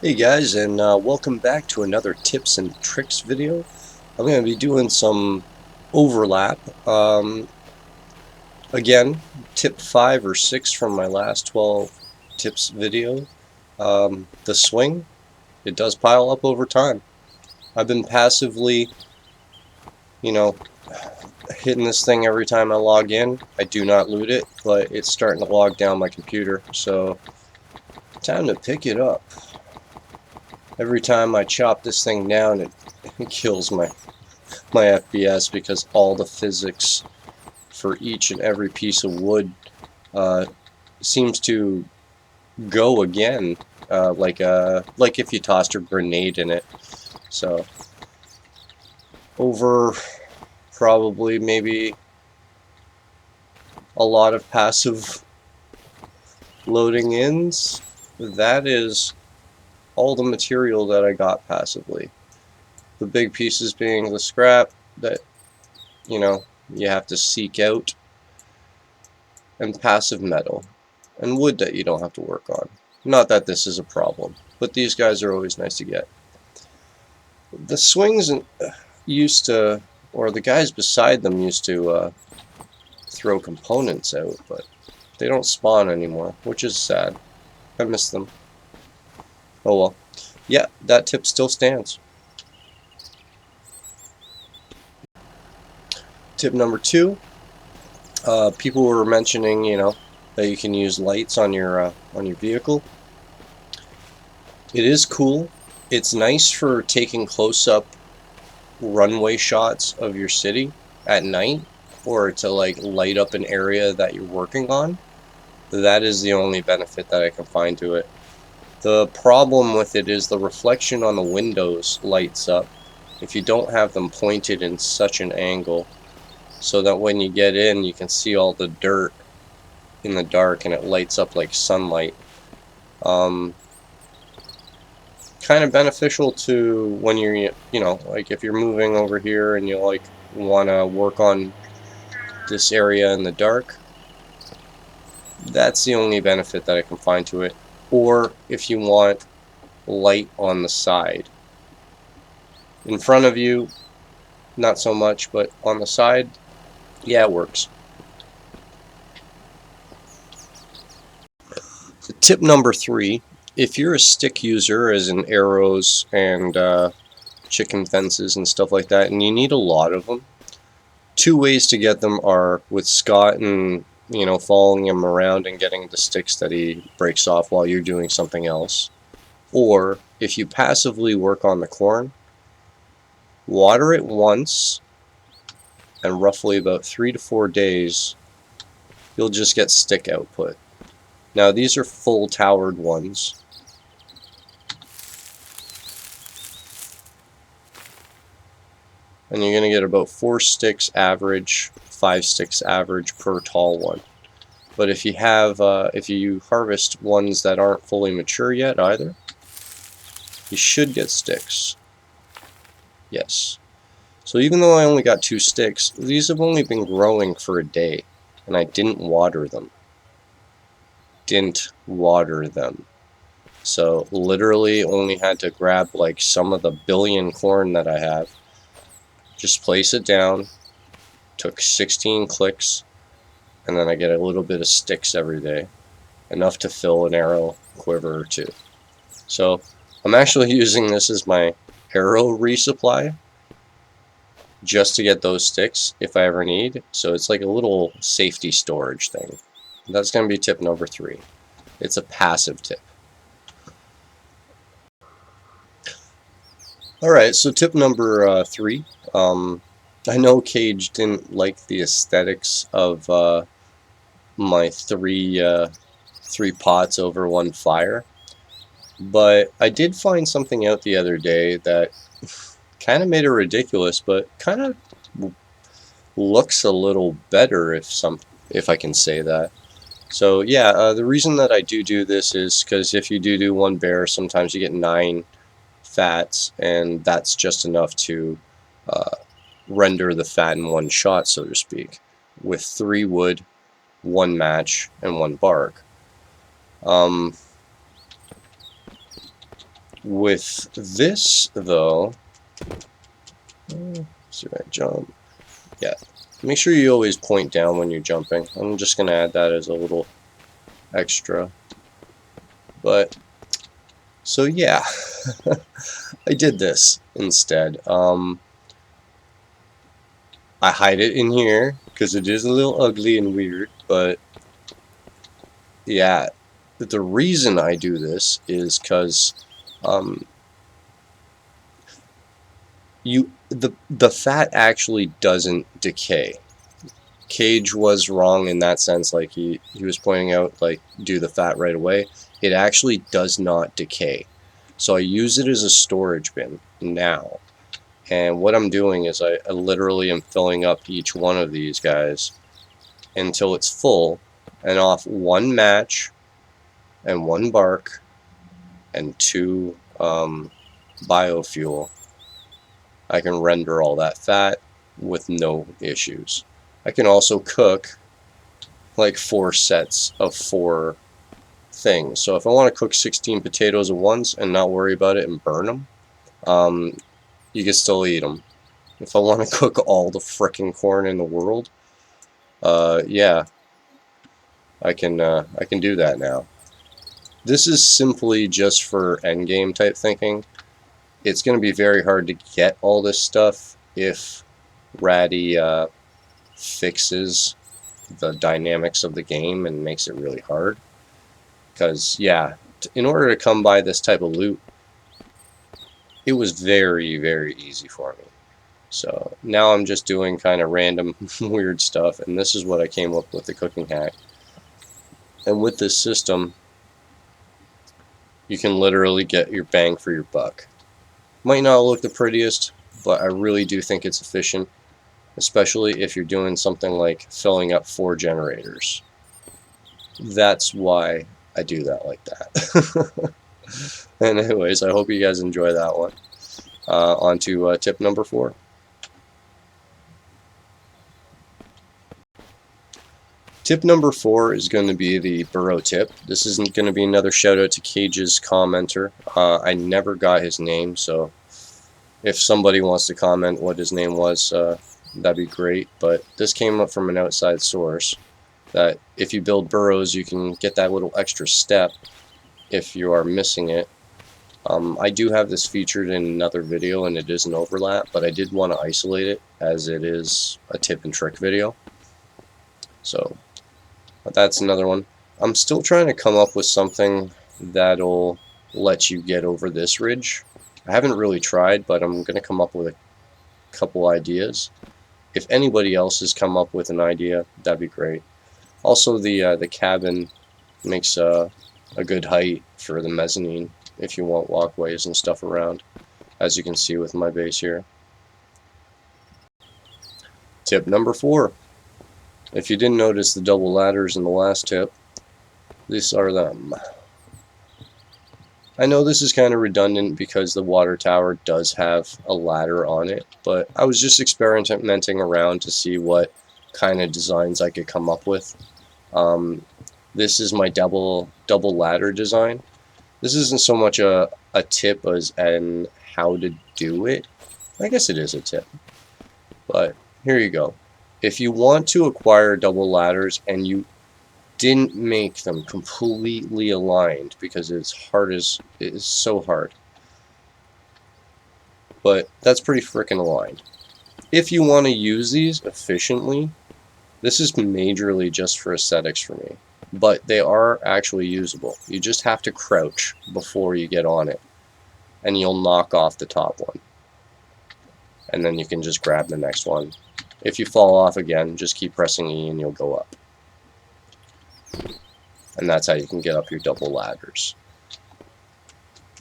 Hey guys, and welcome back to another tips and tricks video. I'm going to be doing some overlap. Again, tip 5 or 6 from my last 12 tips video. The swing, it does pile up over time. I've been passively, you know, hitting this thing every time I log in. I do not loot it, but it's starting to log down my computer, so time to pick it up. Every time I chop this thing down, it kills my FPS because all the physics for each and every piece of wood uh, seems to go again, like if you tossed a grenade in it. So over probably maybe a lot of passive loading ins, that is all the material that I got passively. The big pieces being the scrap that you know you have to seek out, and passive metal, and wood that you don't have to work on. Not that this is a problem, but these guys are always nice to get. The swings used to, or the guys beside them used to throw components out, but they don't spawn anymore, which is sad. I miss them. Oh well. Yeah, that tip still stands. Tip number 2, people were mentioning, that you can use lights on your vehicle. It is cool. It's nice for taking close-up runway shots of your city at night, or to like light up an area that you're working on. That is the only benefit that I can find to it. The problem with it is the reflection on the windows lights up if you don't have them pointed in such an angle so that when you get in you can see all the dirt in the dark and it lights up like sunlight. Kind of beneficial to when you're, like if you're moving over here and you like want to work on this area in the dark. That's the only benefit that I can find to it. Or if you want light on the side. In front of you, not so much, but on the side, yeah, it works. So tip number 3, if you're a stick user, as in arrows and chicken fences and stuff like that, and you need a lot of them, 2 ways to get them are with Scott and, following him around and getting the sticks that he breaks off while you're doing something else. Or if you passively work on the corn, water it once, and roughly about 3 to 4 days, you'll just get stick output. Now these are full towered ones. And you're going to get about 4 sticks average, 5 sticks average per tall one. But if you harvest ones that aren't fully mature yet either, you should get sticks. Yes. So even though I only got 2 sticks, these have only been growing for a day, and I didn't water them. So literally only had to grab like some of the billion corn that I have, just place it down, took 16 clicks, and then I get a little bit of sticks every day, enough to fill an arrow quiver or 2. So I'm actually using this as my arrow resupply, just to get those sticks if I ever need. So it's like a little safety storage thing. That's going to be tip number 3. It's a passive tip. Alright, so tip number 3. I know Cage didn't like the aesthetics of my three pots over one fire, but I did find something out the other day that kind of made it ridiculous, but kind of looks a little better, if I can say that. So yeah, the reason that I do this is because if you do one bear, sometimes you get 9 fats, and that's just enough to render the fat in one shot, so to speak, with 3 wood, 1 match, and 1 bark. With this, though, see if I jump. Yeah, make sure you always point down when you're jumping. I'm just going to add that as a little extra. But, so yeah, I did this instead. I hide it in here because it is a little ugly and weird, but yeah, the reason I do this is because the fat actually doesn't decay. Cage was wrong in that sense, like he was pointing out, like, do the fat right away. It actually does not decay. So I use it as a storage bin now. And what I'm doing is I literally am filling up each one of these guys until it's full, and off one match and one bark and two biofuel, I can render all that fat with no issues. I can also cook like 4 sets of 4 things. So if I want to cook 16 potatoes at once and not worry about it and burn them, you can still eat them. If I want to cook all the frickin' corn in the world, yeah, I can do that now. This is simply just for endgame type thinking. It's going to be very hard to get all this stuff if Ratty fixes the dynamics of the game and makes it really hard. Because, yeah, in order to come by this type of loot, it was very, very easy for me. So now I'm just doing kind of random weird stuff, and this is what I came up with the cooking hack. And with this system, you can literally get your bang for your buck. Might not look the prettiest, but I really do think it's efficient, especially if you're doing something like filling up 4 generators. That's why I do that like that. And anyways, I hope you guys enjoy that one. On to tip number 4. Tip number 4 is going to be the burrow tip. This isn't going to be another shout out to Cage's commenter. I never got his name, so if somebody wants to comment what his name was, that'd be great. But this came up from an outside source, that if you build burrows, you can get that little extra step if you are missing it. I do have this featured in another video, and it is an overlap, but I did want to isolate it as it is a tip and trick video. So that's another one. I'm still trying to come up with something that'll let you get over this ridge. I haven't really tried, but I'm going to come up with a couple ideas. If anybody else has come up with an idea, that'd be great. Also, the cabin makes a good height for the mezzanine if you want walkways and stuff around, as you can see with my base here. Tip number 4. If you didn't notice the double ladders in the last tip, these are them. I know this is kind of redundant because the water tower does have a ladder on it, but I was just experimenting around to see what kind of designs I could come up with. This is my double ladder design. This isn't so much a tip as an how to do it. I guess it is a tip, but here you go. If you want to acquire double ladders and you didn't make them completely aligned, because it is so hard, but that's pretty freaking aligned. If you want to use these efficiently, this is majorly just for aesthetics for me, but they are actually usable. You just have to crouch before you get on it, and you'll knock off the top one, and then you can just grab the next one. If you fall off again, just keep pressing E and you'll go up. And that's how you can get up your double ladders.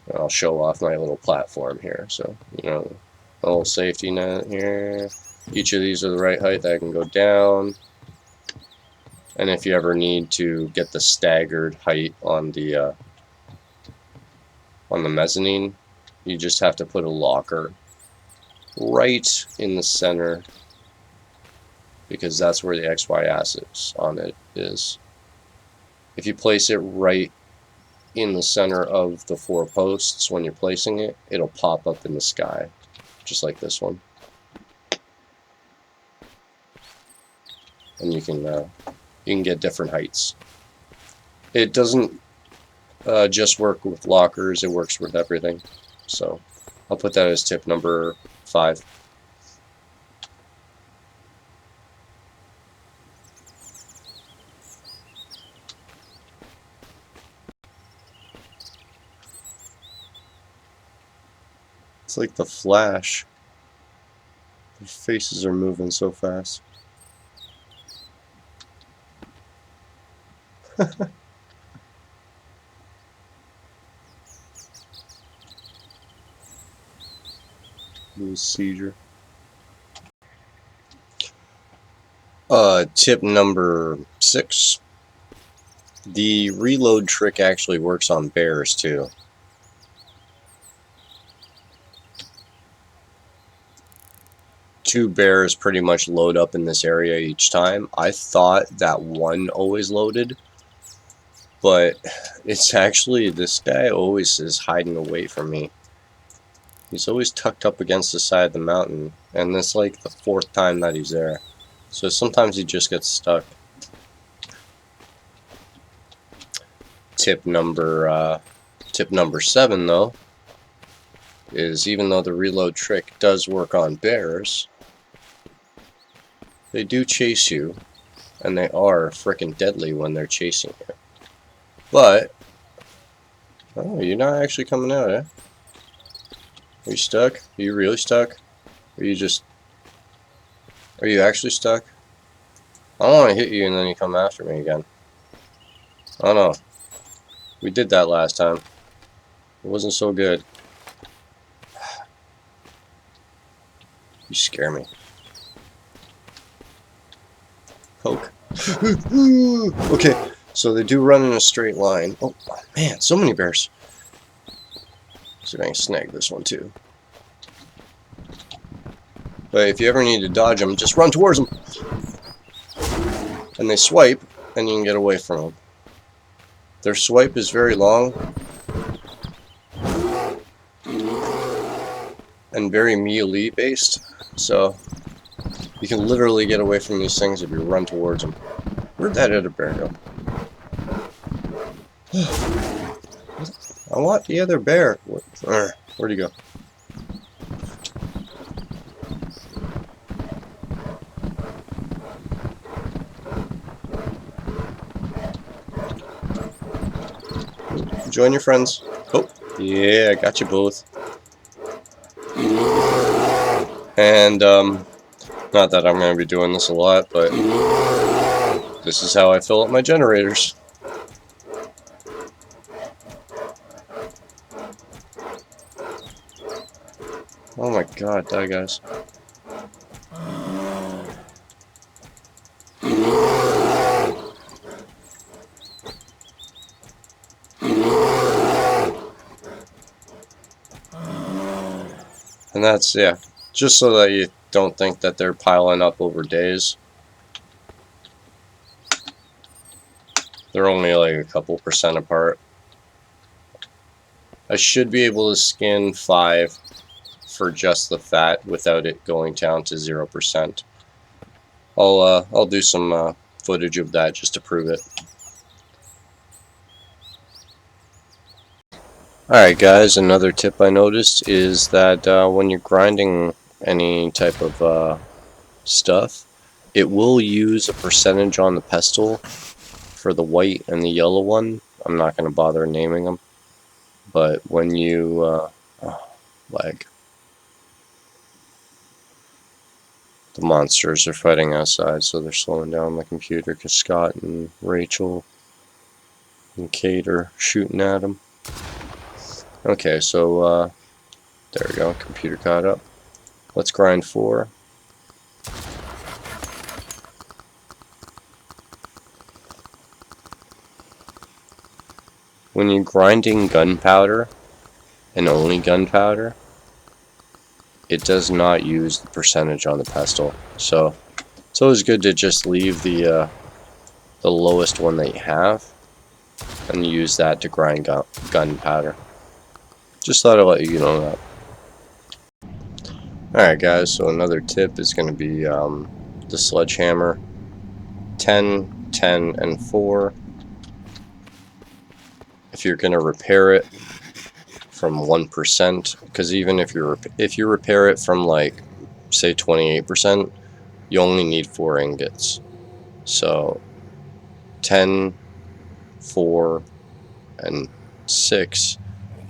And I'll show off my little platform here. So, you know, a little safety net here. Each of these are the right height that I can go down. And if you ever need to get the staggered height on the mezzanine, you just have to put a locker right in the center, because that's where the XY axis on it is. If you place it right in the center of the 4 posts when you're placing it, it'll pop up in the sky, just like this one. And you can get different heights. It doesn't just work with lockers, it works with everything. So I'll put that as tip number 5. It's like the Flash. Their faces are moving so fast. Little seizure. Tip number 6. The reload trick actually works on bears too. Two bears pretty much load up in this area each time. I thought that one always loaded, but it's actually, this guy always is hiding away from me. He's always tucked up against the side of the mountain, and this is like the 4th time that he's there. So sometimes he just gets stuck. Tip number 7 though is, even though the reload trick does work on bears, they do chase you, and they are frickin' deadly when they're chasing you. But, oh, you're not actually coming out, eh? Are you stuck? Are you really stuck? Are you actually stuck? I don't want to hit you and then you come after me again. Oh no. We did that last time. It wasn't so good. You scare me. Poke. Okay, so they do run in a straight line. Oh man, so many bears. See if I can snag this one too. But if you ever need to dodge them, just run towards them. And they swipe, and you can get away from them. Their swipe is very long and very melee based, so you can literally get away from these things if you run towards them. Where'd that other bear go? I want the other bear. Where'd he go? Join your friends. Oh, yeah, I got you both. And, not that I'm going to be doing this a lot, but this is how I fill up my generators. Oh my god, die guys. And that's, yeah, just so that you don't think that they're piling up over days. They're only like a couple percent apart. I should be able to skin 5 for just the fat without it going down to 0%. I'll do some footage of that just to prove it. Alright guys, another tip I noticed is that when you're grinding any type of stuff, it will use a percentage on the pestle for the white and the yellow one. I'm not going to bother naming them, but when you lag. The monsters are fighting outside, so they're slowing down my computer because Scott and Rachel and Kate are shooting at them. Okay, so there we go, computer caught up. Let's grind 4. When you're grinding gunpowder, and only gunpowder, it does not use the percentage on the pestle. So it's always good to just leave the lowest one that you have. and use that to grind gunpowder. Just thought I'd let you know that. Alright guys, so another tip is going to be the sledgehammer. 10, 10, and 4. If you're going to repair it from 1%, because even if you repair it from like say 28%, you only need 4 ingots. So 10, 4, and 6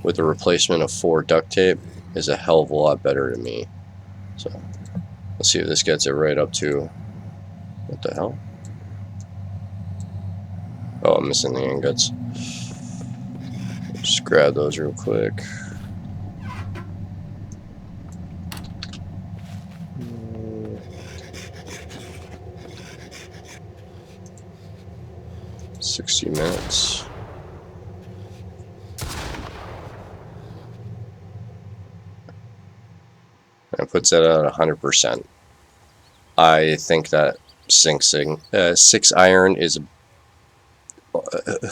with a replacement of 4 duct tape is a hell of a lot better to me. So let's see if this gets it right up to, what the hell? Oh, I'm missing the ingots. Just grab those real quick. — 60 minutes. And puts it at 100%. I think that 6 iron is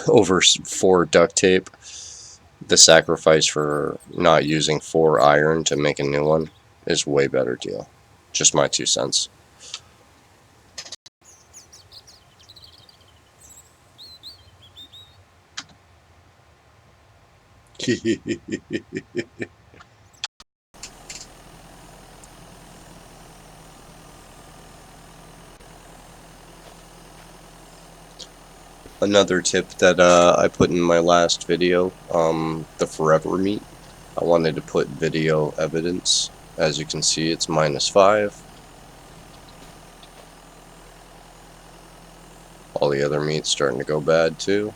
over 4 duct tape. The sacrifice for not using 4 iron to make a new one is way better deal. Just my 2 cents. Another tip that I put in my last video, the forever meat. I wanted to put video evidence. As you can see, it's -5. All the other meat's starting to go bad too.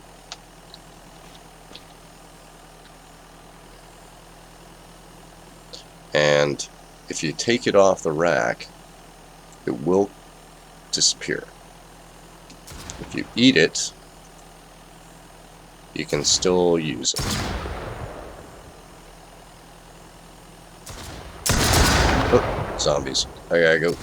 And if you take it off the rack, it will disappear. If you eat it, you can still use it. Oh, zombies. I gotta go.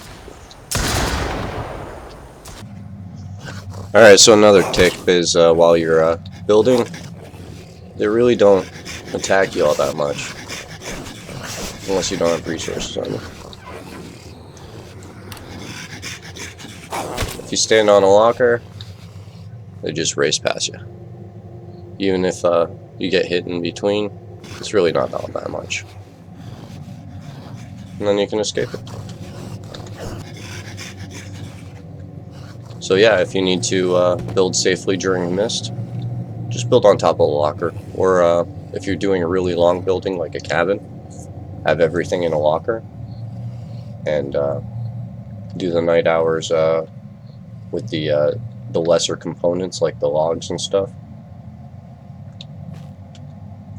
Alright, so another tip is while you're building, they really don't attack you all that much. Unless you don't have resources on you. If you stand on a locker, they just race past you. Even if you get hit in between, it's really not all that much. And then you can escape it. So yeah, if you need to build safely during a mist, just build on top of a locker. Or if you're doing a really long building like a cabin, have everything in a locker. And do the night hours with the lesser components like the logs and stuff.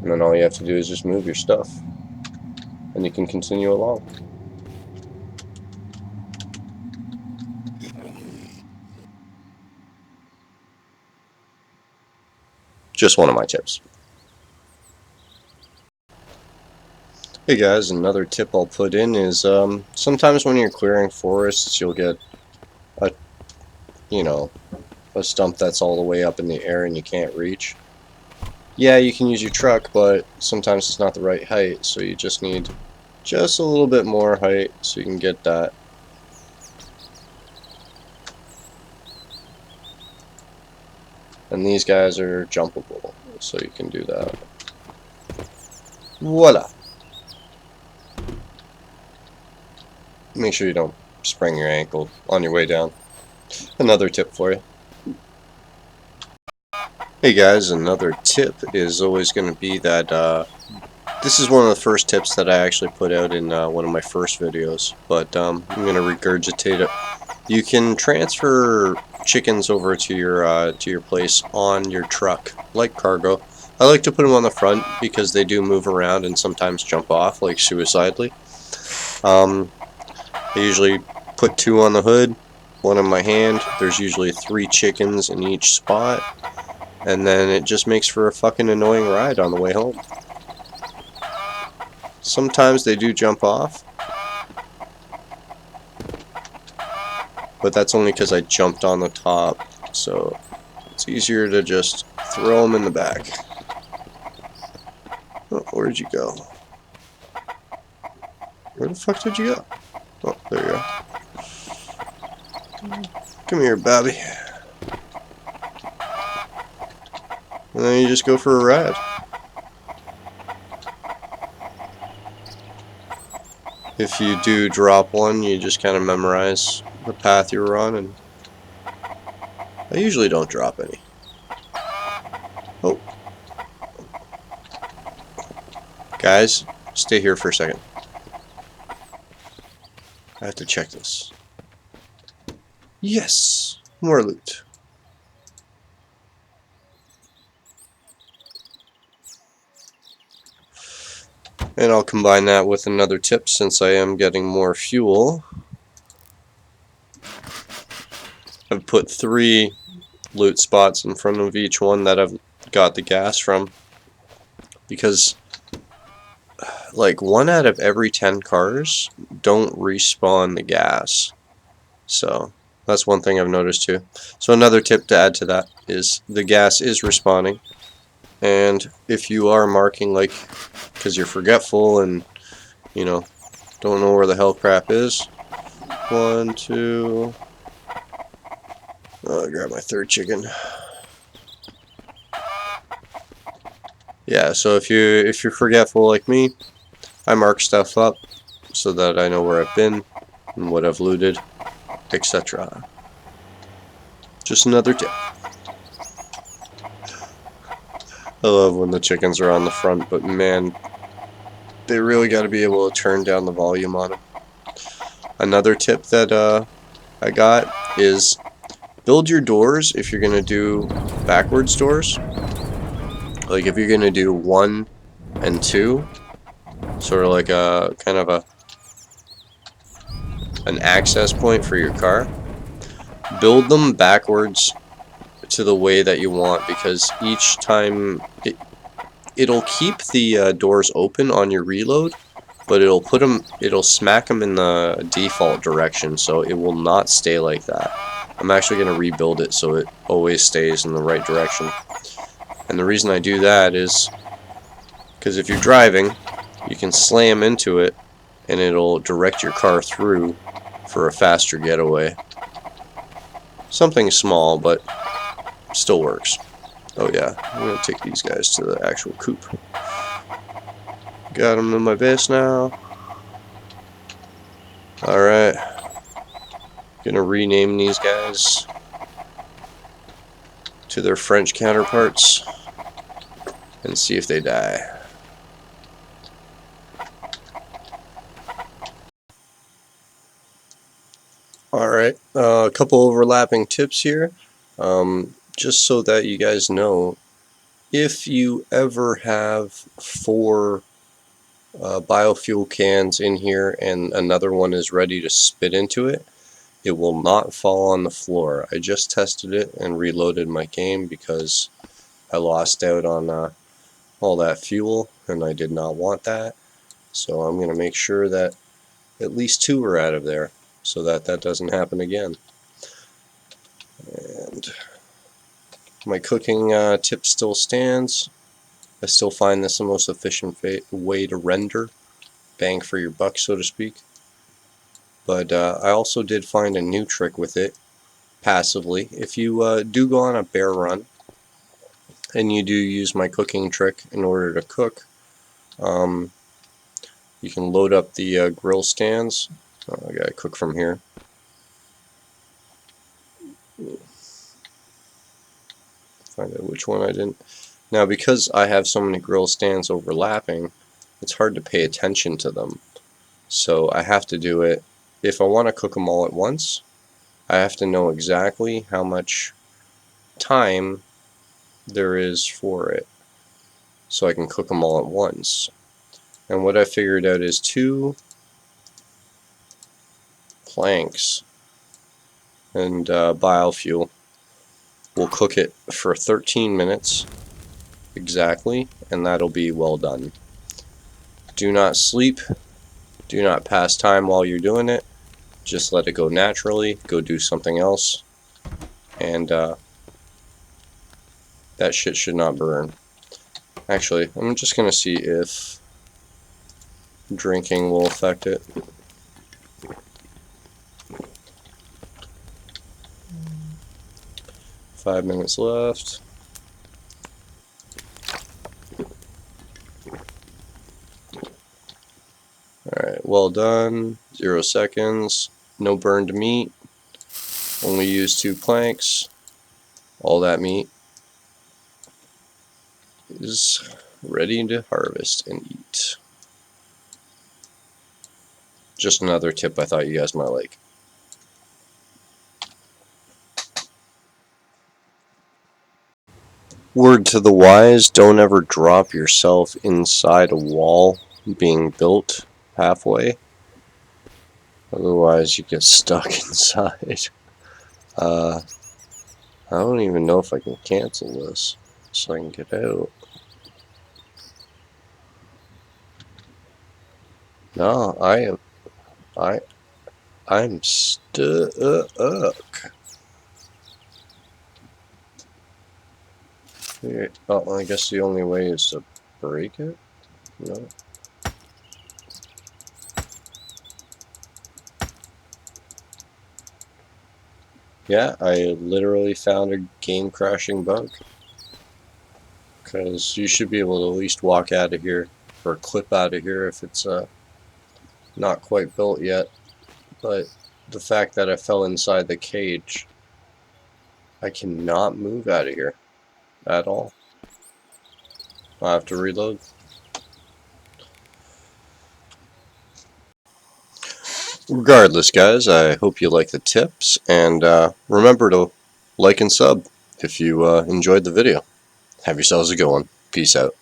And then all you have to do is just move your stuff. And you can continue along. Just one of my tips. Hey guys, another tip I'll put in is sometimes when you're clearing forests, you'll get a stump that's all the way up in the air and you can't reach. Yeah, you can use your truck, but sometimes it's not the right height, so you just need just a little bit more height so you can get that. And these guys are jumpable, so you can do that. Voila! Make sure you don't sprain your ankle on your way down. Another tip for you. Hey guys, another tip is always going to be that this is one of the first tips that I actually put out in one of my first videos, but I'm going to regurgitate it. You can transfer chickens over to your place on your truck, like cargo. I like to put them on the front because they do move around and sometimes jump off, like suicidally. I usually put 2 on the hood, 1 in my hand. There's usually 3 chickens in each spot. And then it just makes for a fucking annoying ride on the way home. Sometimes they do jump off. But that's only because I jumped on the top. So it's easier to just throw them in the back. Oh, where'd you go? Where the fuck did you go? Oh, there you go. Come here, Bobby. And then you just go for a ride. If you do drop one, you just kind of memorize the path you were on, and I usually don't drop any. Oh. Guys, stay here for a second. I have to check this. Yes! More loot. And I'll combine that with another tip since I am getting more fuel. I've put 3 loot spots in front of each one that I've got the gas from, because like 1 out of every 10 cars don't respawn the gas. So that's one thing I've noticed too. So another tip to add to that is the gas is respawning, and if you are marking, like, because you're forgetful and you know don't know where the hell crap is. 1, 2. I'll grab my 3rd chicken. Yeah, so if you're forgetful like me, I mark stuff up so that I know where I've been and what I've looted, etc. Just another tip. I love when the chickens are on the front, but man, they really got to be able to turn down the volume on them. Another tip that I got is build your doors if you're going to do backwards doors. Like if you're going to do 1 and 2, sort of like a kind of an access point for your car, build them backwards to the way that you want, because each time it'll keep the doors open on your reload, but it'll smack them in the default direction, so it will not stay like that. I'm actually going to rebuild it so it always stays in the right direction. And the reason I do that is because if you're driving, you can slam into it and it'll direct your car through for a faster getaway. Something small, but still works. Oh yeah, I'm going to take these guys to the actual coop. Got them in my base now. Alright. Gonna rename these guys to their French counterparts and see if they die. Alright, a couple overlapping tips here. Just so that you guys know, if you ever have 4 biofuel cans in here and another one is ready to spit into it, it will not fall on the floor. I just tested it and reloaded my game because I lost out on all that fuel and I did not want that. So I'm going to make sure that at least 2 are out of there so that that doesn't happen again. And my cooking tip still stands. I still find this the most efficient way to render. Bang for your buck, so to speak. But I also did find a new trick with it, passively. If you do go on a bear run, and you do use my cooking trick in order to cook, you can load up the grill stands. I gotta cook from here. Find out which one I didn't. Now, because I have so many grill stands overlapping, it's hard to pay attention to them. So I have to do it. If I want to cook them all at once, I have to know exactly how much time there is for it, so I can cook them all at once. And what I figured out is 2 planks and biofuel will cook it for 13 minutes exactly, and that'll be well done. Do not sleep, do not pass time while you're doing it, just let it go naturally, go do something else, and That shit should not burn. Actually, I'm just gonna see if drinking will affect it. Five minutes left. Alright, well done. 0 seconds. No burned meat. Only used 2 planks. All that meat is ready to harvest and eat. Just another tip I thought you guys might like. Word to the wise, don't ever drop yourself inside a wall being built halfway. Otherwise you get stuck inside. I don't even know if I can cancel this so I can get out. No, I'm stuck. Oh, I guess the only way is to break it? No. Yeah, I literally found a game crashing bug. Because you should be able to at least walk out of here, or clip out of here if it's not quite built yet. But the fact that I fell inside the cage, I cannot move out of here at all. I have to reload. Regardless, guys, I hope you like the tips, and remember to like and sub if you enjoyed the video. Have yourselves a good one. Peace out.